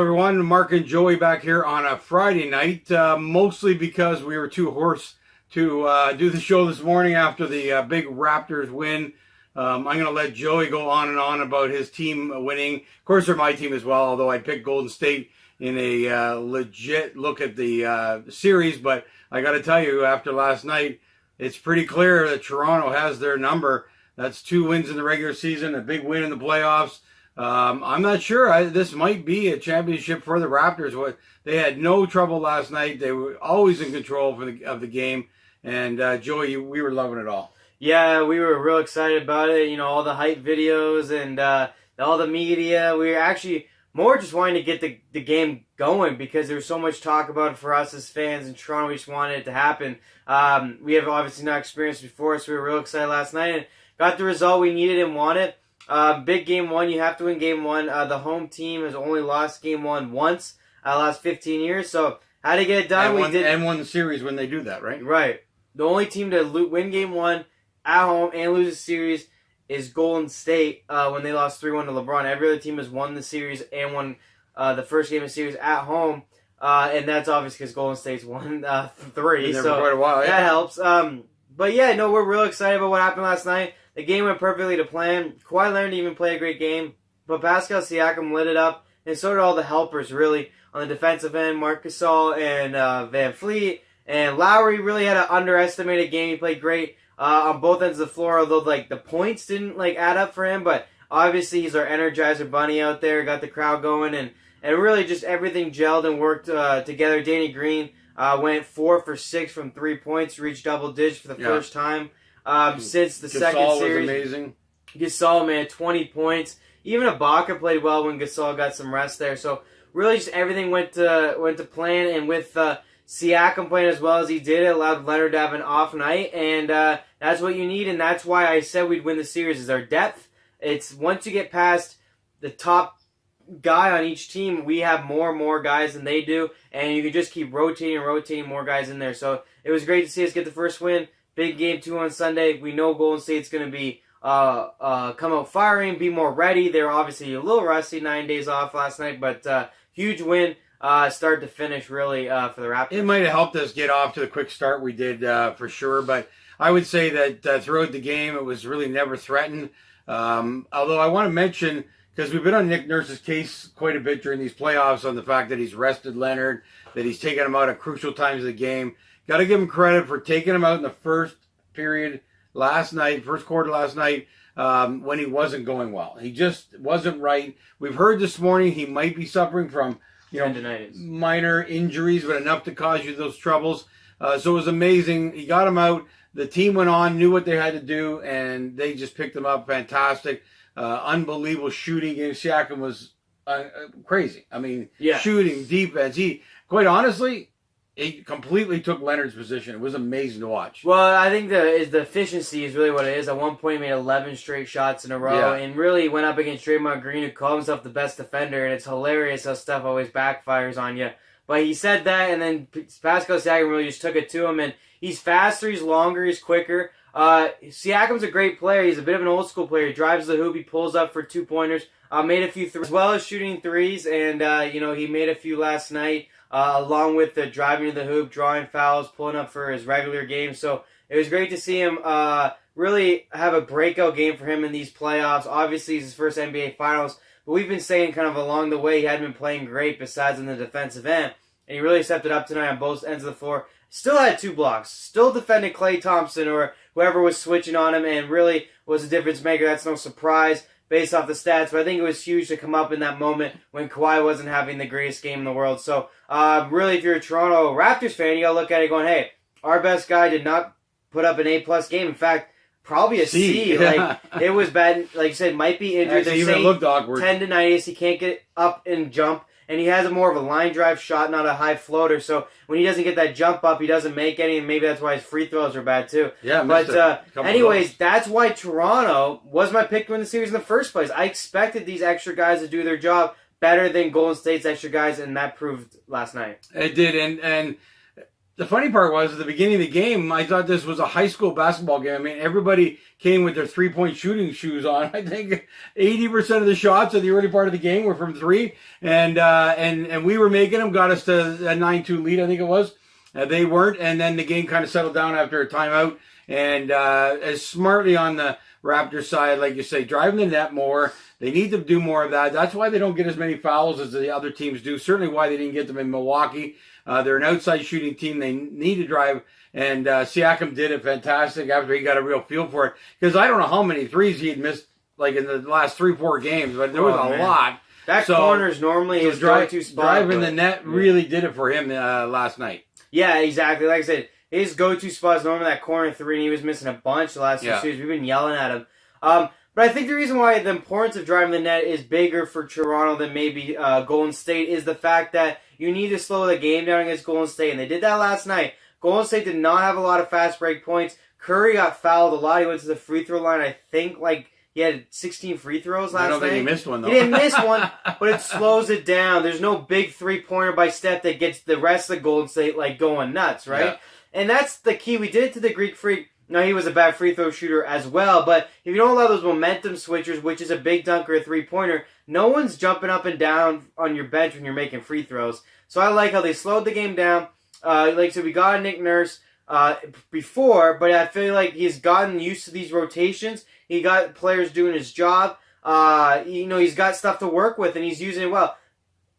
everyone. Mark and Joey back here on a Friday night, mostly because we were too hoarse to do the show this morning after the big Raptors win. I'm going to let Joey go on and on about his team winning. Of course, they're my team as well, although I picked Golden State in a legit look at the series. But I got to tell you, after last night, it's pretty clear that Toronto has their number. That's 2 wins in the regular season, a big win in the playoffs. I'm not sure. This might be a championship for the Raptors. They had no trouble last night. They were always in control of the game. And Joey, we were loving it all. Yeah, we were real excited about it. You know, all the hype videos and all the media. We were actually more just wanting to get the game going because there was so much talk about it for us as fans in Toronto. We just wanted it to happen. We have obviously not experienced it before, so we were real excited last night and got the result we needed and wanted. Big game one. You have to win game one. The home team has only lost game one once last 15 years. So how to get it done? And won the series when they do that, right? Right. The only team to win game one at home and lose a series is Golden State when they lost 3-1 to LeBron. Every other team has won the series and won the first game of the series at home. And that's obviously because Golden State's won 3. So for quite a while, yeah. That helps. But yeah, no, we're real excited about what happened last night. The game went perfectly to plan. Kawhi Leonard didn't even play a great game, but Pascal Siakam lit it up, and so did all the helpers, really, on the defensive end. Marc Gasol and Van Fleet, and Lowry really had an underestimated game. He played great on both ends of the floor, although the points didn't add up for him, but obviously he's our energizer bunny out there, got the crowd going, and really just everything gelled and worked together. Danny Green went 4 for 6 from 3 points, reached double digits for the first time since the second series. Gasol was amazing. Gasol, man, 20 points. Even Ibaka played well when Gasol got some rest there. So really, just everything went to plan. And with Siakam playing as well as he did, it allowed Leonard to have an off night, and that's what you need. And that's why I said we'd win the series. Is our depth. It's once you get past the top guy on each team, we have more and more guys than they do, and you can just keep rotating more guys in there. So it was great to see us get the first win. Big game 2 on Sunday. We know Golden State's going to be come out firing, be more ready. They're obviously a little rusty, 9 days off last night, but huge win, start to finish, really, for the Raptors. It might have helped us get off to the quick start we did for sure, but I would say that throughout the game, it was really never threatened. Although I want to mention, because we've been on Nick Nurse's case quite a bit during these playoffs on the fact that he's rested Leonard, that he's taken him out at crucial times of the game. Got to give him credit for taking him out in the first quarter last night, when he wasn't going well. He just wasn't right. We've heard this morning he might be suffering from minor injuries, but enough to cause you those troubles. So it was amazing. He got him out. The team went on, knew what they had to do, and they just picked him up. Fantastic. Unbelievable shooting game. Siakam was crazy. I mean, shooting, defense. He, quite honestly, he completely took Leonard's position. It was amazing to watch. Well, I think the efficiency is really what it is. At one point, he made 11 straight shots in a row, and really went up against Draymond Green, who called himself the best defender, and it's hilarious how stuff always backfires on you. But he said that, and then Pascal Siakam really just took it to him, and he's faster, he's longer, he's quicker. Siakam's a great player. He's a bit of an old school player. He drives the hoop, he pulls up for 2-pointers, made a few threes, as well as shooting threes, and he made a few last night. Along with the driving to the hoop, drawing fouls, pulling up for his regular game. So it was great to see him really have a breakout game for him in these playoffs. Obviously, it's his first NBA Finals, but we've been saying kind of along the way he hadn't been playing great besides on the defensive end. And he really stepped it up tonight on both ends of the floor. Still had 2 blocks. Still defended Klay Thompson or whoever was switching on him, and really was a difference maker. That's no surprise based off the stats, but I think it was huge to come up in that moment when Kawhi wasn't having the greatest game in the world. So, really, if you're a Toronto Raptors fan, you gotta look at it going, hey, our best guy did not put up an A+ game. In fact, probably a C. It was bad. Like you said, might be injured. Actually, even looked awkward. Tendinitis. He can't get up and jump. And he has more of a line drive shot, not a high floater. So when he doesn't get that jump up, he doesn't make any, and maybe that's why his free throws are bad too. Yeah, but anyways, that's why Toronto was my pick to win the series in the first place. I expected these extra guys to do their job better than Golden State's extra guys, and that proved last night. It did, and the funny part was at the beginning of the game, I thought this was a high school basketball game. I mean, everybody came with their 3-point shooting shoes on. I think 80% of the shots in the early part of the game were from three, and we were making them, got us to a 9-2 lead, I think it was. They weren't, and then the game kind of settled down after a timeout. And as smartly on the Raptors side, like you say, driving the net more. They need to do more of that. That's why they don't get as many fouls as the other teams do. Certainly why they didn't get them in Milwaukee. They're an outside shooting team. They need to drive. And Siakam did it fantastic after he got a real feel for it. Because I don't know how many threes he had missed like in the last 3-4 games, but there was a lot. That corner's normally his go-to spot. Driving the net really did it for him last night. Yeah, exactly. Like I said, his go-to spot is normally that corner three, and he was missing a bunch the last few series. We've been yelling at him. But I think the reason why the importance of driving the net is bigger for Toronto than maybe Golden State is the fact that you need to slow the game down against Golden State, and they did that last night. Golden State did not have a lot of fast break points. Curry got fouled a lot. He went to the free throw line. I think he had 16 free throws last night. I don't think he missed one, though. He didn't miss one, but it slows it down. There's no big three-pointer by Steph that gets the rest of the Golden State going nuts, right? Yeah. And that's the key. We did it to the Greek Freak. Now, he was a bad free throw shooter as well, but if you don't allow those momentum switchers, which is a big dunker, a three-pointer, no one's jumping up and down on your bench when you're making free throws. So I like how they slowed the game down. Like I said, we got Nick Nurse before, but I feel like he's gotten used to these rotations. He got players doing his job. He's got stuff to work with, and he's using it well.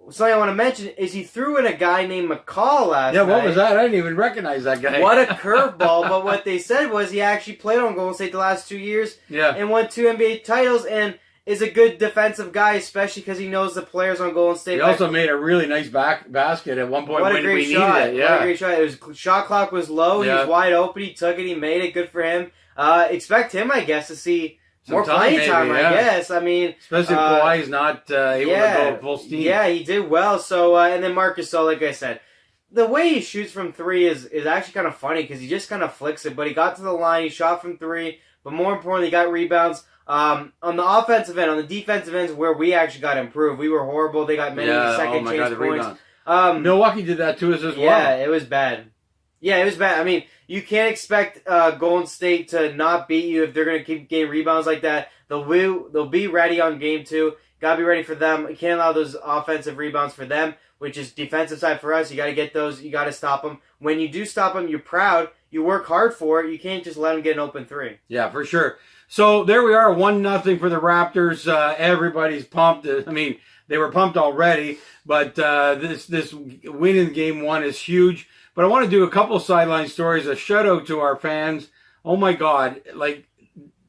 Something I want to mention is he threw in a guy named McCall last night. Yeah, what was that? I didn't even recognize that guy. What a curveball, but what they said was he actually played on Golden State the last 2 years and won 2 NBA titles and is a good defensive guy, especially because he knows the players on Golden State. He also made a really nice basket at one point when we needed it. Yeah. What a great shot. Shot clock was low. He was wide open. He took it. He made it. Good for him. Expect him, I guess, to see more playing time, I guess. I mean, especially if Kawhi's not able to go full steam. Yeah, he did well. So, and then Marcus Gasol, like I said, the way he shoots from three is actually kind of funny because he just kind of flicks it. But he got to the line, he shot from three, but more importantly, he got rebounds. On the offensive end, on the defensive ends, where we actually got improved. We were horrible. They got many second chance points. Milwaukee did that to us as well. Yeah, it was bad. I mean, you can't expect Golden State to not beat you if they're going to keep getting rebounds like that. They'll be ready on game 2. Got to be ready for them. You can't allow those offensive rebounds for them, which is defensive side for us. You got to get those. You got to stop them. When you do stop them, you're proud. You work hard for it. You can't just let them get an open three. Yeah, for sure. So there we are, 1-0 for the Raptors. Everybody's pumped. I mean, they were pumped already, but this win in game 1 is huge. But I want to do a couple sideline stories. A shout out to our fans. Oh my God, like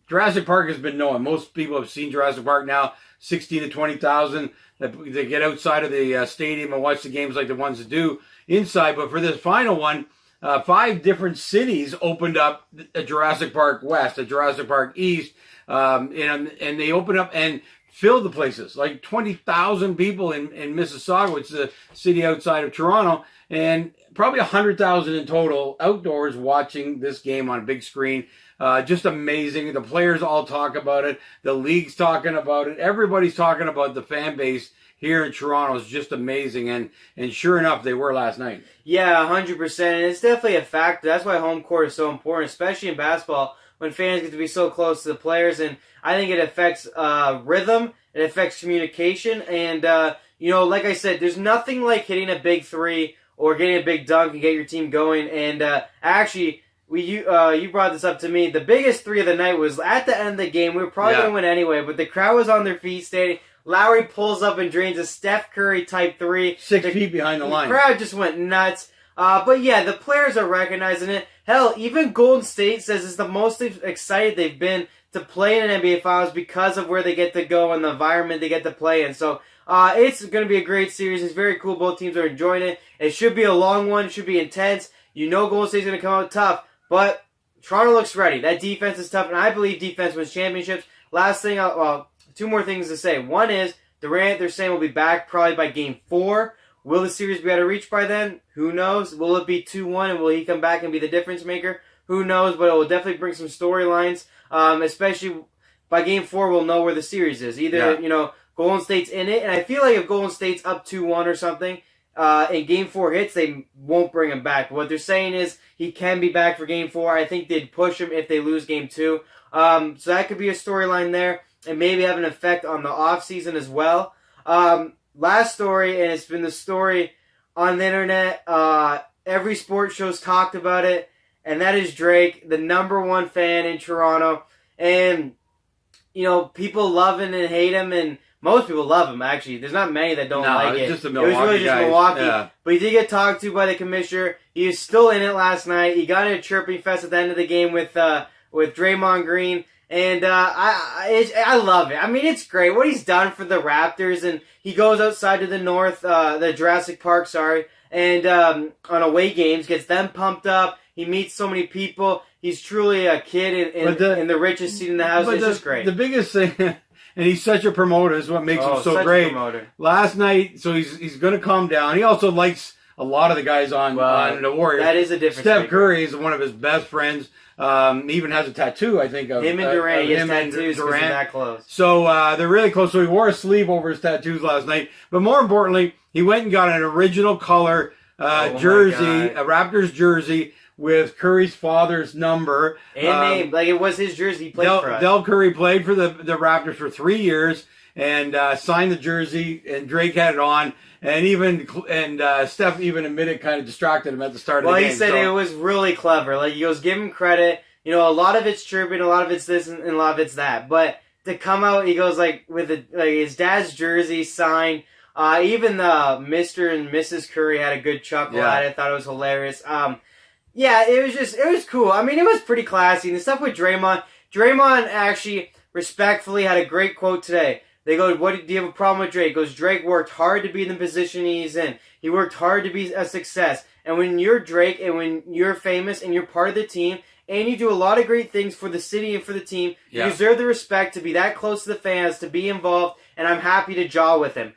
Jurassic Park has been known. Most people have seen Jurassic Park now. 16 to 20,000 that get outside of the stadium and watch the games like the ones that do inside. But for this final one, 5 different cities opened up a Jurassic Park West, a Jurassic Park East, and they opened up and filled the places. Like 20,000 people in Mississauga, which is a city outside of Toronto, and probably 100,000 in total outdoors watching this game on a big screen. Just amazing. The players all talk about it. The league's talking about it. Everybody's talking about the fan base here in Toronto is just amazing, and sure enough, they were last night. Yeah, 100%. And it's definitely a factor. That's why home court is so important, especially in basketball, when fans get to be so close to the players. And I think it affects rhythm, it affects communication, and like I said, there's nothing like hitting a big three or getting a big dunk and get your team going. And actually, you brought this up to me. The biggest three of the night was at the end of the game. We were probably going to win anyway, but the crowd was on their feet standing. Lowry pulls up and drains a Steph Curry type 3. 6 feet behind the line. The crowd just went nuts. But yeah, the players are recognizing it. Hell, even Golden State says it's the most excited they've been to play in an NBA Finals because of where they get to go and the environment they get to play in. So it's going to be a great series. It's very cool. Both teams are enjoying it. It should be a long one. It should be intense. You know Golden State's going to come out tough. But Toronto looks ready. That defense is tough, and I believe defense wins championships. Last thing, 2 more things to say. One is Durant, they're saying, will be back probably by game 4. Will the series be out of reach by then? Who knows? Will it be 2-1, and will he come back and be the difference maker? Who knows? But it will definitely bring some storylines, especially by game 4, we'll know where the series is. Either, Golden State's in it, and I feel like if Golden State's up 2-1 or something, and Game 4 hits, they won't bring him back. What they're saying is he can be back for Game 4. I think they'd push him if they lose Game 2. So that could be a storyline there, and maybe have an effect on the offseason as well. Last story, and it's been the story on the internet. Every sports show's talked about it, and that is Drake, the #1 fan in Toronto. And, people love him and hate him, and most people love him, actually. There's not many that don't like it. Just it was really just Milwaukee. Yeah. But he did get talked to by the commissioner. He was still in it last night. He got in a chirping fest at the end of the game with Draymond Green. And I love it. I mean, it's great what he's done for the Raptors. And he goes outside to the north, the Jurassic Park, and on away games, gets them pumped up. He meets so many people. He's truly a kid in the richest seat in the house. It's just great. The biggest thing, and he's such a promoter, is what makes him so great. Last night, so he's going to calm down. He also likes a lot of the guys on the Warriors. That is a difference. Steph Curry is one of his best friends. He even has a tattoo, I think, of him and Durant. Him and tattoos Durant. That close. So they're really close. So he wore a sleeve over his tattoos last night. But more importantly, he went and got an original color jersey, a Raptors jersey, with Curry's father's number. And name. Like, it was his jersey. He played for us. Del Curry played for the Raptors for 3 years and signed the jersey, and Drake had it on. And Steph even admitted kind of distracted him at the start of the game. Well, he said it was really clever. Like, he goes, give him credit. A lot of it's chirping, a lot of it's this, and a lot of it's that. But to come out, he goes, with his dad's jersey signed. Even Mr. and Mrs. Curry had a good chuckle at it. I thought it was hilarious. Yeah, it was cool. I mean, it was pretty classy. And the stuff with Draymond actually respectfully had a great quote today. They go, do you have a problem with Drake? He goes, Drake worked hard to be in the position he's in. He worked hard to be a success. And when you're Drake and when you're famous and you're part of the team and you do a lot of great things for the city and for the team, you deserve the respect to be that close to the fans, to be involved, and I'm happy to jaw with him.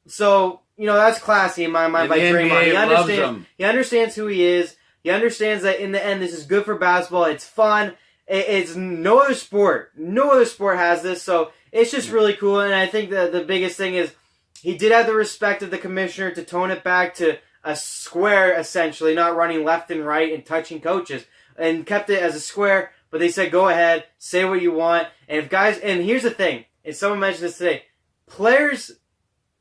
So, that's classy in my mind by Draymond. He understands who he is. He understands that in the end, this is good for basketball. It's fun. It's no other sport. No other sport has this, so it's just really cool. And I think that the biggest thing is he did have the respect of the commissioner to tone it back to a square, essentially, not running left and right and touching coaches, and kept it as a square. But they said, go ahead, say what you want. And and here's the thing, and someone mentioned this today, players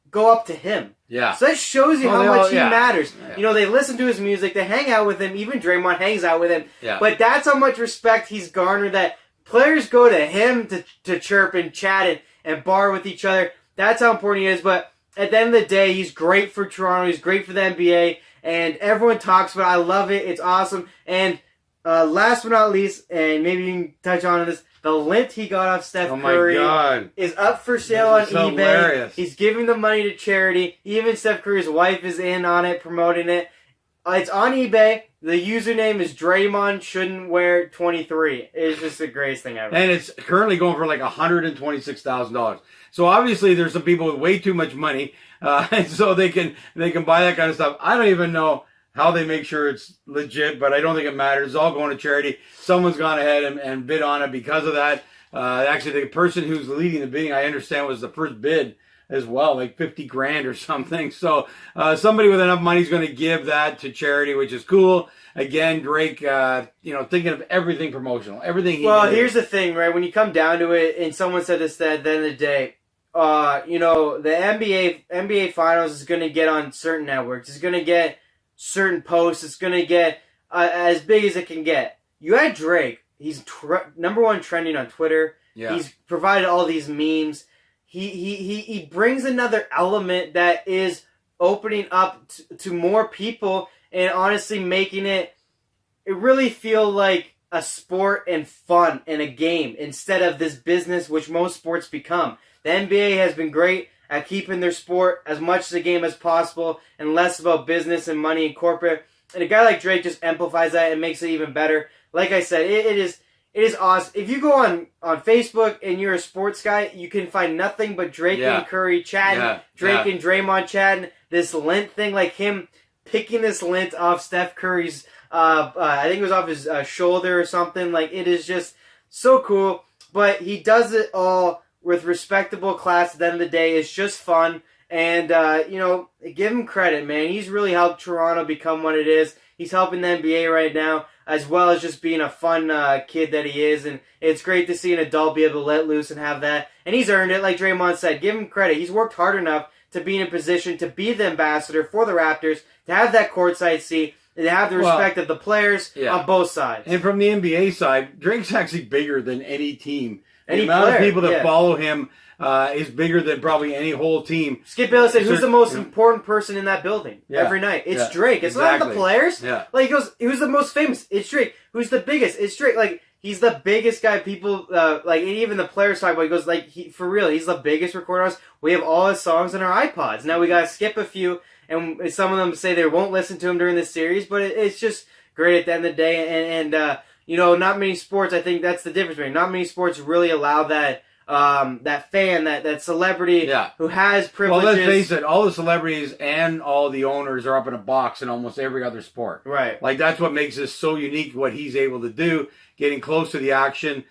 go up to him. Yeah. So that shows you how much he matters. Yeah. They listen to his music, they hang out with him, even Draymond hangs out with him. Yeah. But that's how much respect he's garnered, that players go to him to chirp and chat and bar with each other. That's how important he is. But at the end of the day, he's great for Toronto, he's great for the NBA, and everyone talks about it. I love it. It's awesome. And last but not least, and maybe you can touch on this, the lint he got off Steph Curry is up for sale on eBay. Hilarious. He's giving the money to charity. Even Steph Curry's wife is in on it, promoting it. It's on eBay. The username is Draymond Shouldn't Wear 23. It's just the greatest thing ever. And it's currently going for like $126,000. So obviously there's some people with way too much money, and so they can buy that kind of stuff. I don't even know how they make sure it's legit, but I don't think it matters. It's all going to charity. Someone's gone ahead and bid on it because of that. Actually, the person who's leading the bidding, I understand, was the first bid as well, like $50,000 or something. So somebody with enough money is going to give that to charity, which is cool. Again, Drake, thinking of everything promotional, everything he did. Here's the thing, right? When you come down to it, and someone said this at the end of the day, the NBA Finals is going to get on certain networks. It's going to get certain posts. It's going to get as big as it can get. You had Drake. He's #1 trending on Twitter. Yeah. He's provided all these memes. He brings another element that is opening up to more people and honestly making it really feel like a sport and fun and a game instead of this business which most sports become. The NBA has been great at keeping their sport as much as a game as possible and less about business and money and corporate. And a guy like Drake just amplifies that and makes it even better. Like I said, it is awesome. If you go on Facebook and you're a sports guy, you can find nothing but Drake and Curry chatting, Drake and Draymond chatting, this lint thing, like him picking this lint off Steph Curry's, I think it was off his shoulder or something. Like, it is just so cool. But he does it all with respectable class at the end of the day. It's just fun. And, give him credit, man. He's really helped Toronto become what it is. He's helping the NBA right now, as well as just being a fun kid that he is. And it's great to see an adult be able to let loose and have that. And he's earned it, like Draymond said. Give him credit. He's worked hard enough to be in a position to be the ambassador for the Raptors, to have that courtside seat, and to have the respect of the players on both sides. And from the NBA side, Drake's actually bigger than any team. The Any amount player, of people that follow him is bigger than probably any whole team. Skip Bayless said, who's the most important person in that building every night? It's Drake. It's not the players. Yeah. Like, he goes, who's the most famous? It's Drake. Who's the biggest? It's Drake. Like, he's the biggest guy people, even the players talk about. He goes, for real, he's the biggest recorder artist. We have all his songs on our iPods. Now we got to skip a few, and some of them say they won't listen to him during this series, but it's just great at the end of the day. And not many sports, I think that's the difference between. Not many sports really allow that fan, that celebrity who has privileges. Well, let's face it, all the celebrities and all the owners are up in a box in almost every other sport. Right. Like, that's what makes this so unique, what he's able to do, getting close to the action,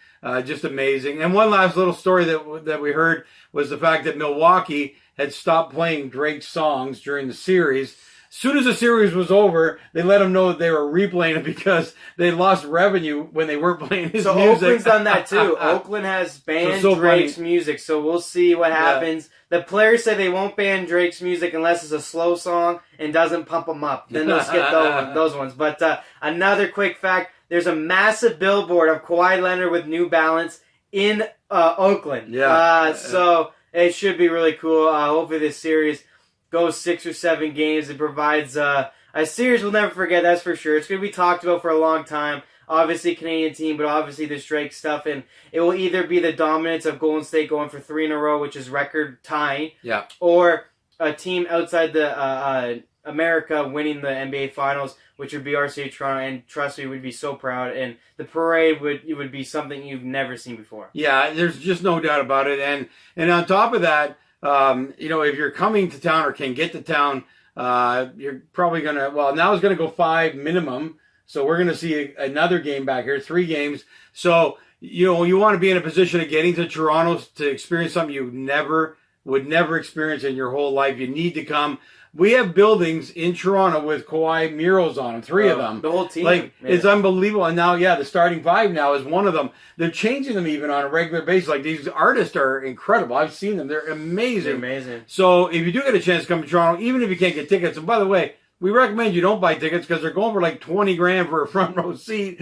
just amazing. And one last little story that we heard was the fact that Milwaukee had stopped playing Drake's songs during the series. As soon as the series was over, they let him know that they were replaying it because they lost revenue when they weren't playing his music. So Oakland's done that too. Oakland has banned Drake's music, so we'll see what happens. The players say they won't ban Drake's music unless it's a slow song and doesn't pump them up. Then they'll skip those ones. But another quick fact, there's a massive billboard of Kawhi Leonard with New Balance in Oakland. So it should be really cool. Hopefully this series goes 6 or 7 games. It provides a series we'll never forget, that's for sure. It's going to be talked about for a long time. Obviously, Canadian team, but obviously this Drake stuff. And it will either be the dominance of Golden State going for 3 in a row, which is record tying, or a team outside the America winning the NBA Finals, which would be our city, Toronto. And trust me, we'd be so proud. And the parade would be something you've never seen before. Yeah, there's just no doubt about it. And on top of that, if you're coming to town or can get to town, you're probably going to, now it's going to go 5 minimum. So we're going to see another game back here, 3 games. So, you want to be in a position of getting to Toronto to experience something you would never experience in your whole life. You need to come. We have buildings in Toronto with Kawhi murals on them, 3 of them. The whole team. It's unbelievable. And now, the starting 5 now is one of them. They're changing them even on a regular basis. Like, these artists are incredible. I've seen them. They're amazing. They're amazing. So if you do get a chance to come to Toronto, even if you can't get tickets, and by the way, we recommend you don't buy tickets because they're going for like $20,000 for a front row seat.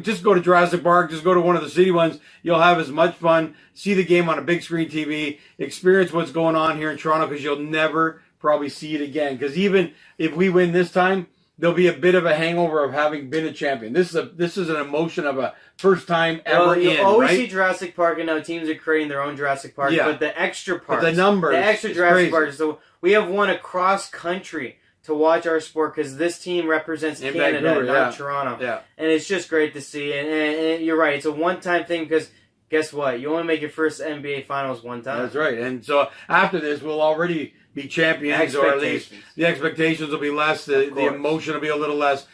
Just go to Jurassic Park. Just go to one of the city ones. You'll have as much fun. See the game on a big screen TV. Experience what's going on here in Toronto because you'll never probably see it again. Because even if we win this time, there'll be a bit of a hangover of having been a champion. This is an emotion of a first time ever. You'll always see Jurassic Park, and now teams are creating their own Jurassic Park. But the extra parts, the numbers, the extra Jurassic Parks. So we have one across country to watch our sport because this team represents Canada, Vancouver, not Toronto. Yeah. And it's just great to see. And you're right, it's a one-time thing because guess what? You only make your first NBA Finals one time. That's right. And so after this, we'll already be champions, or at least the expectations will be less. The emotion will be a little less.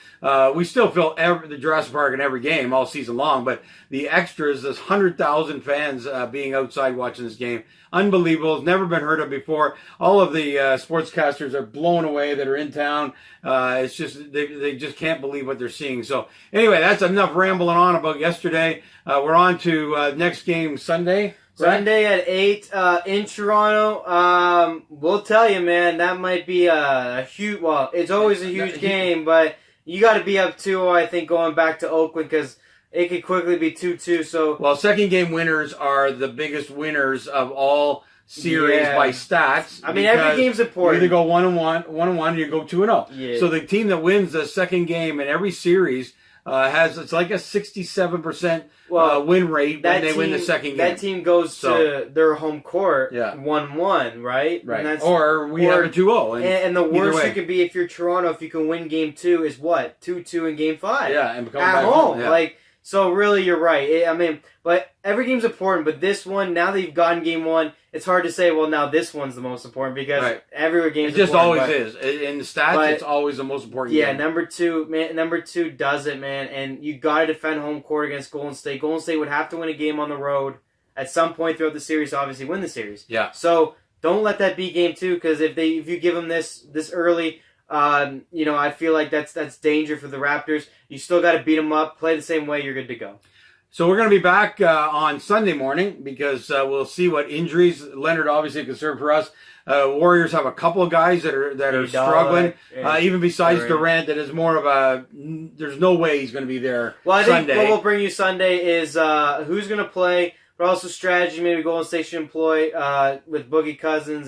We still fill the Jurassic Park in every game all season long, but the extras, there's 100,000 fans being outside watching this game. Unbelievable. It's never been heard of before. All of the sportscasters are blown away that are in town. It's just, they just can't believe what they're seeing. So anyway, that's enough rambling on about yesterday. We're on to next game Sunday. Sunday at 8 in Toronto. We'll tell you, man, that might be a huge, it's always a huge game, but you got to be up 2-0, I think, going back to Oakland because it could quickly be 2-2. So, second game winners are the biggest winners of all series by stats. I mean, every game's important. You either go 1-1, and you go 2-0. Yeah. So the team that wins the second game in every series it's like a 67% win rate when they win the second game. That team goes to their home court 1-1, right? Right. Or we have a 2-0. And the worst you could be if you're Toronto, if you can win game 2, is what? 2-2 in game 5. Yeah, and become at back home. Yeah. So really, you're right. But every game's important. But this one, now that you've gotten game 1, it's hard to say, well, now this one's the most important because every game's important. It just always is. In the stats, it's always the most important game. Number 2 does it, man. And you got to defend home court against Golden State. Golden State would have to win a game on the road at some point throughout the series to obviously win the series. Yeah. So don't let that be game 2, because if you give them this early, I feel like that's danger for the Raptors. You still got to beat them up, play the same way, you're good to go. So we're going to be back on Sunday morning because we'll see what injuries. Leonard obviously a concern for us. Warriors have a couple of guys that are struggling. Even besides Durant, that is more of a. There's no way he's going to be there. Well, I think Sunday. what we'll bring you Sunday is who's going to play, but also strategy. Maybe Golden State should employ with Boogie Cousins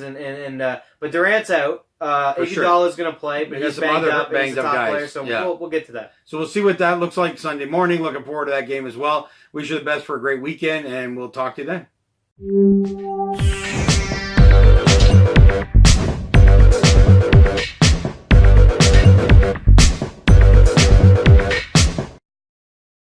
but Durant's out. Iguodala is going to play, but he's banged up. He's a top player, so we'll get to that. So we'll see what that looks like Sunday morning. Looking forward to that game as well. Wish you the best for a great weekend, and we'll talk to you then.